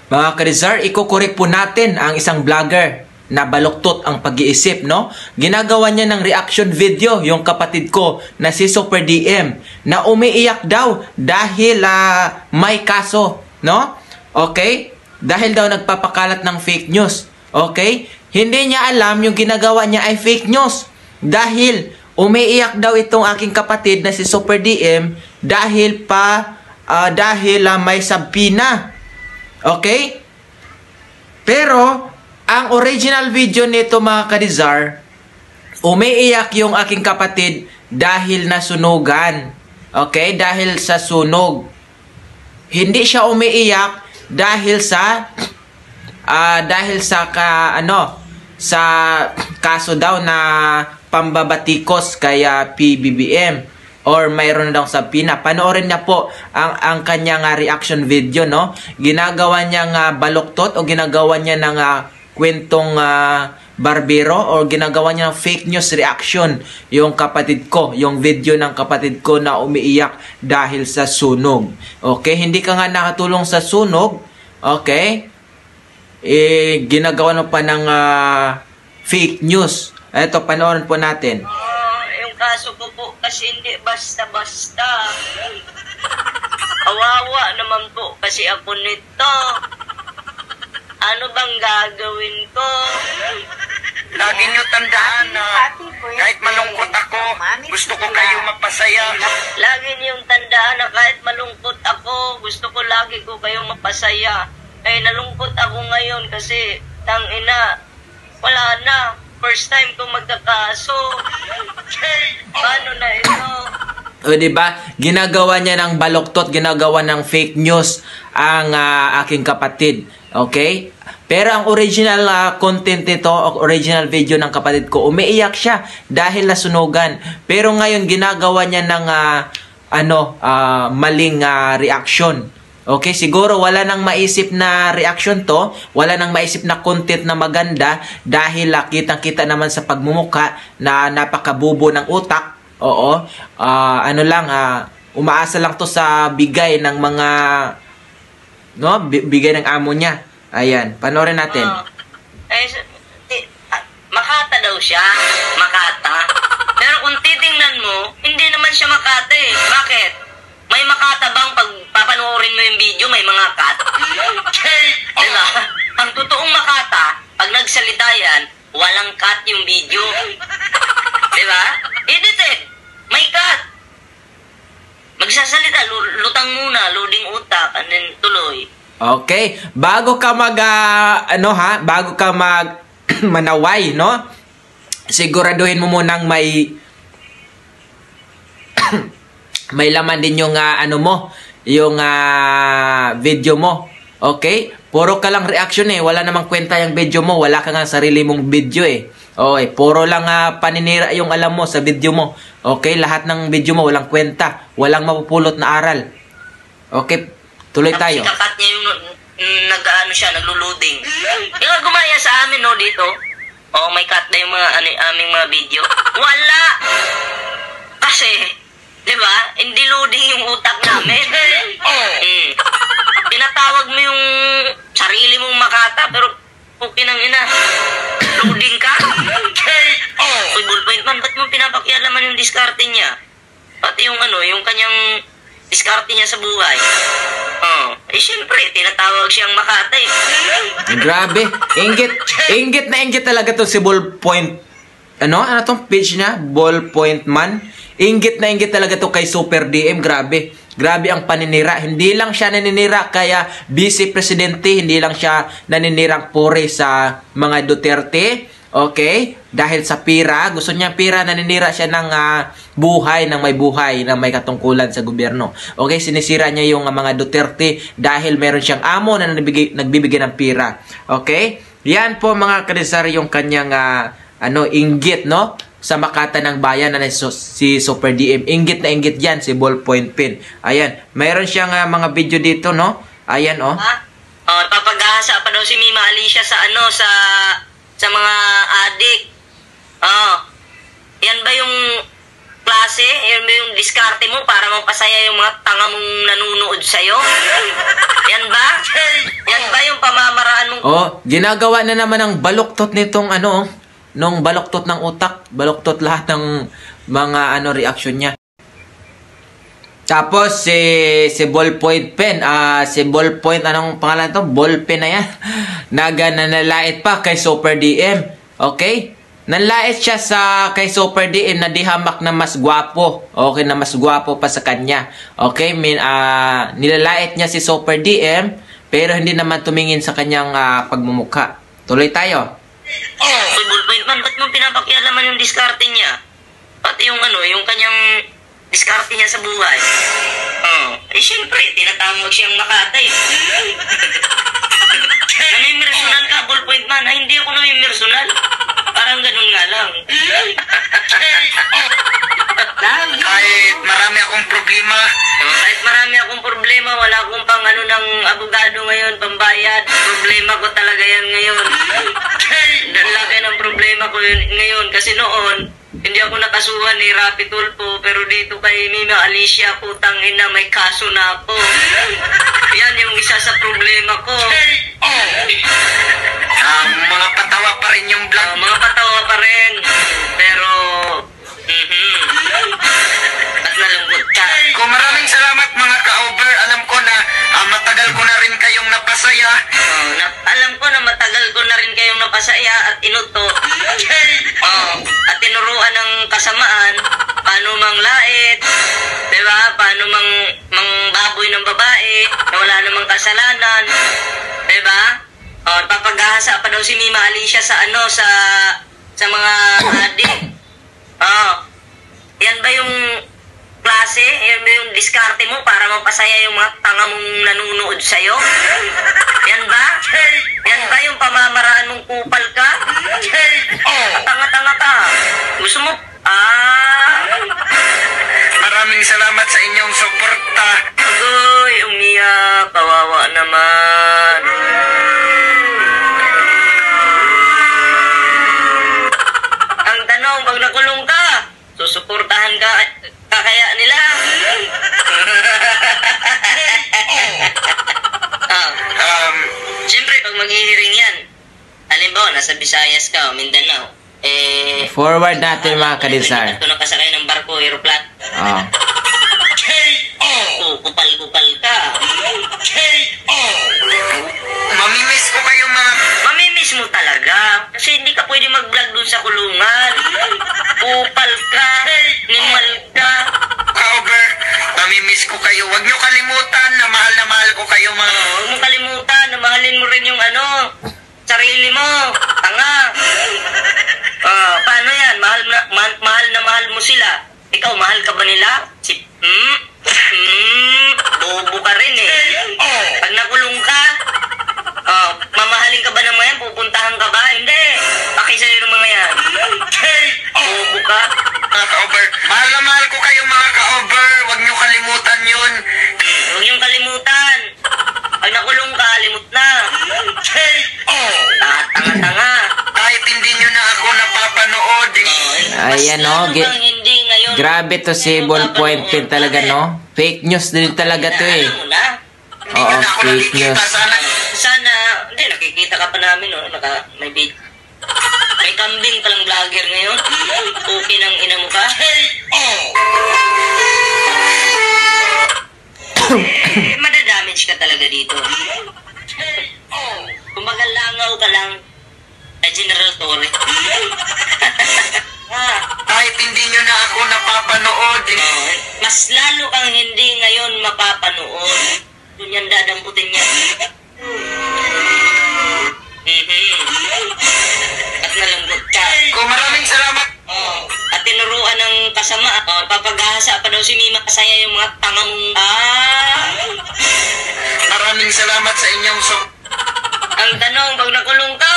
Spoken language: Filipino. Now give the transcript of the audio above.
Mga ka-Rizar, ikukorek po natin ang isang vlogger na baluktot ang pag-iisip, no? Ginagawa niya ng reaction video yung kapatid ko na si Super DM na umiiyak daw dahil may kaso, no? Okay? Dahil daw nagpapakalat ng fake news. Okay? Hindi niya alam yung ginagawa niya ay fake news. Dahil umiiyak daw itong aking kapatid na si Super DM dahil may sabpina. Okay? Pero ang original video nito mga ka-Rizar, umiiyak yung aking kapatid dahil nasunugan. Okay? Dahil sa sunog. Hindi siya umiiyak dahil sa sa kaso daw na pambabatikos kaya PBBM or mayroon daw sa pina. Panoorin niya po ang kanyang reaction video, no? Ginagawa niya baluktot o ginagawa niya ng kwentong barbero o ginagawa niya ng fake news reaction yung kapatid ko, yung video ng kapatid ko na umiiyak dahil sa sunog. Okay? Hindi ka nga nakatulong sa sunog. Okay? Ginagawa mo pa ng fake news. Ito, panoorin po natin. Yung kaso ko po kasi hindi basta-basta. Kawawa naman po kasi ako nito. Ano bang gagawin ko? Lagi niyo tandaan na kahit malungkot ako, gusto ko kayo mapasaya. Lagi niyong tandaan na kahit malungkot ako, gusto ko lagi ko kayong mapasaya. Eh, nalungkot ako ngayon kasi tangina, wala na. First time ko magkakaso. Paano na ito? O diba? Ginagawa niya ng baluktot, ginagawa ng fake news ang aking kapatid. Okay? Pero ang original content nito, original video ng kapatid ko, umiiyak siya dahil nasunugan. Pero ngayon ginagawa niya ng maling reaction. Okay, siguro wala nang maisip na reaction to, wala nang maisip na content na maganda dahil kitang-kita naman sa pagmumuka na napakabubo ng utak. Oo. Umaasa lang to sa bigay ng mga bigay ng amo niya. Ayan, panoorin natin. Makata daw siya, Makata. Pero kung titingnan mo, hindi naman siya Makata eh. Bakit? May Makata bang pag papanoorin mo yung video, may mga cut? Diba? Ang totoong Makata, pag nagsalita yan, walang cut yung video. Diba? Edited. May cut. Magsasalita, lutang muna, loading utak, and then tuloy. Okay, bago ka bago ka manaway, no? Siguraduhin mo munang may may laman din yung yung video mo. Okay? Puro ka lang reaction eh, wala namang kwenta yung video mo, wala ka nga sarili mong video eh. Okay, puro lang paninira yung alam mo sa video mo. Okay, lahat ng video mo walang kwenta, walang mapupulot na aral. Okay, tuloy tayo. Kakat niya yung naglululoading. Yung gumaya sa amin dito. May cut na yung aming mga video. Wala! Kasi, di ba? Hindi loading yung utak namin. Pinatawag mo yung sarili mong Makata, pero okay nang ina. Loading ka? Uy, ballpoint man, ba't mo pinapakialaman yung diskarte niya? Pati yung yung kanyang diskarte niya sa buhay. Siyempre, tinatawag siyang Makata eh. Grabe. Inggit na inggit talaga to si Ballpoint. Ano tong page niya? Ballpoint man. Inggit na inggit talaga to kay Super DM. Grabe. Grabe ang paninira. Hindi lang siya naninira kaya Vice Presidente. Hindi lang siya naninirang puri sa mga Duterte. Okay? Dahil sa pira. Gusto niya pira. Naninira siya ng buhay, ng may buhay, ng may katungkulan sa gobyerno. Okay? Sinisira niya yung mga Duterte dahil meron siyang amo na nagbibigay ng pira. Okay? Yan po mga ka-Rizar yung kanyang inggit, no? Sa Makata ng bayan na si Super DM. Inggit na inggit yan, si Ballpoint Pen. Ayan. Mayroon siyang mga video dito, no? Ayan, Papagahasa pa daw si Mima Alicia sa mga adik. Yan ba yung klase? Yan ba yung diskarte mo para mapasaya yung mga tanga mong nanunood sa'yo? Yan ba? Yan ba yung Oh, ginagawa na naman ng baluktot nitong ano, nung baluktot ng utak, baluktot lahat ng mga reaction niya. Tapos si ballpoint pen, si ballpoint, anong pangalan to? Ballpen na yan. Nanalait pa kay Super DM. Okay? Nanlait siya kay Super DM na dihamak na mas gwapo. Okay, na mas gwapo pa sa kanya. Okay, nilalait niya si Super DM pero hindi naman tumingin sa kanyang pagmumukha. Tuloy tayo. Ballpoint man, ba't mo pinapakialaman yung diskarte niya? Pati yung yung kanyang diskarte niya sa buhay. Siyempre, tinatawag siyang Makatay. Namimersunal ka, ballpoint man. Hindi ako namimersunal. Parang ganun nga lang. Kahit marami akong problema, Kahit marami akong problema, wala akong pang ng abogado ngayon, pambayad. Problema ko talaga yan ngayon. Laki ng problema ko yun ngayon. Kasi noon, hindi ako nakasuhan ni Rapi Tulfo, pero dito kay Mima Alicia, putang ina, may kaso na ako. Yan yung isa sa problema ko. mga patawa pa rin yung vlog. Mga patawa pa rin. Pero, at nalungkot ka. Kung maraming salamat mga ka-over, alam ko na matagal ko na rin kayong napasaya. Alam ko na matagal ko na rin kayong napasaya at inuto. At tinuruan ng kasamaan, paano manglait, diba? Paano baboy ng babae, na wala namang kasalanan, diba? Papagahasa pa daw si Mima Alicia sa sa mga adik. Yan ba yung klase? Yan ba yung diskarte mo para mapasaya yung mga tanga mong nanunood sa'yo? Yan ba? Yan ba yung pamamaraan mong kupal ka? Tanga-tanga ka. Gusto mo? Maraming salamat sa inyong suporta. Agoy, umiyak. Kawawa naman. Ang tanong, pag nakulong ka, susuportahan ka kaya nila? Siyempre, pag maghihiring yan, halimbawa, nasa Visayas ka o Mindanao, Forward natin mga kadisar. Ito nakasakay ng barko, aeroplan. Kupal-kupal ka. Mamimiss ko kayo mga... Mamimiss mo talaga. Kasi hindi ka pwede mag-vlog dun sa kulungan. Kupal ka. Nimal ka. Ka-over, mamimiss ko kayo. Huwag nyo kalimutan na mahal ko kayo mga... Huwag mong kalimutan na mahalin mo rin yung sarili mo. Tanga. Paano yan? Mahal mo sila. Ikaw, mahal ka ba nila? Bobo ka rin eh. Pag nakulong ka, mamahalin ka ba ng mga yan? Pupuntahan ka ba? Hindi. Pakisa'yo ng mga yan. Bobo ka. Mga ka-over, mahal ko kayo mga ka-over. Huwag nyo kalimutan yun. Huwag niyong kalimutan. Pag nakulong ka, limot na. Tanga-tanga. Kahit hindi nyo na ako napapanood. Ayan grabe to si ballpoint pen talaga, no? Fake news din talaga to eh. Oo, fake news. Sana, hindi, nakikita ka pa namin, no? May kambing palang vlogger ngayon. Okay nang ina mo ka? Madadamage ka talaga dito. Kumbaga langaw ka lang na General Torre. Kahit hindi nyo na ako napapanood. Mas lalo kang hindi ngayon mapapanood. Doon yan dadamputin niya. At nalungkot ka. Kung maraming salamat. At tinuruan ng kasama. Papagahasa pa daw si Mima kasaya yung mga tanga mong... Maraming salamat sa inyong Ang tanong, pag nakulong ka,